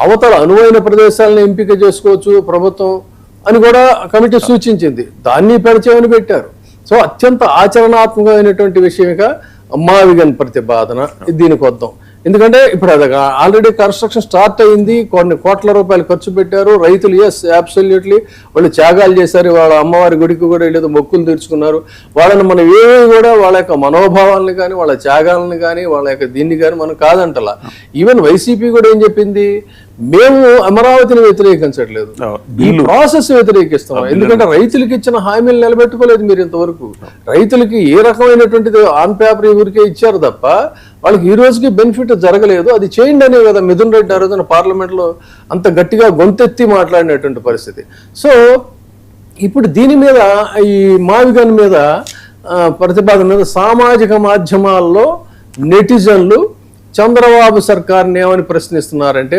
అవతల అనువైన ప్రదేశాలను ఎంపిక చేసుకోవచ్చు ప్రభుత్వం అని కూడా కమిటీ సూచించింది. దాన్ని పరిచయం పెట్టారు. సో అత్యంత ఆచరణాత్మకమైనటువంటి విషయంగా మావిగన్ ప్రతిపాదన దీనికి వద్దాం. ఎందుకంటే ఇప్పుడు అది ఆల్రెడీ కన్స్ట్రక్షన్ స్టార్ట్ అయింది, కొన్ని కోట్ల రూపాయలు ఖర్చు పెట్టారు రైతులు. ఎస్, అబ్సల్యూట్లీ వాళ్ళు త్యాగాలు చేశారు, వాళ్ళ అమ్మవారి గుడికి కూడా వెళ్ళేది మొక్కులు తీర్చుకున్నారు. వాళ్ళని మనం ఏమీ కూడా వాళ్ళ యొక్క మనోభావాలను కానీ వాళ్ళ త్యాగాలను కానీ వాళ్ళ యొక్క దీన్ని కానీ మనం కాదంటలా. ఈవెన్ వైసీపీ కూడా ఏం చెప్పింది, మేము అమరావతిని వ్యతిరేకించట్లేదు, ఈ ప్రాసెస్ వ్యతిరేకిస్తాం. ఎందుకంటే రైతులకు ఇచ్చిన హామీలు నిలబెట్టుకోలేదు మీరు ఇంతవరకు. రైతులకి ఏ రకమైనటువంటిది ఆన్ పేపర్ ఊరికే ఇచ్చారు తప్ప వాళ్ళకి ఈ రోజుకి బెనిఫిట్ జరగలేదు. అది చేయండి అనే కదా మిథున్ రెడ్డి ఆ రోజున పార్లమెంట్లో అంత గట్టిగా గొంతెత్తి మాట్లాడినటువంటి పరిస్థితి. సో ఇప్పుడు దీని మీద ఈ మావిగన్ మీద ప్రతిపాదన మీద సామాజిక మాధ్యమాల్లో నెటిజన్లు చంద్రబాబు సర్కార్ని ఏమని ప్రశ్నిస్తున్నారంటే,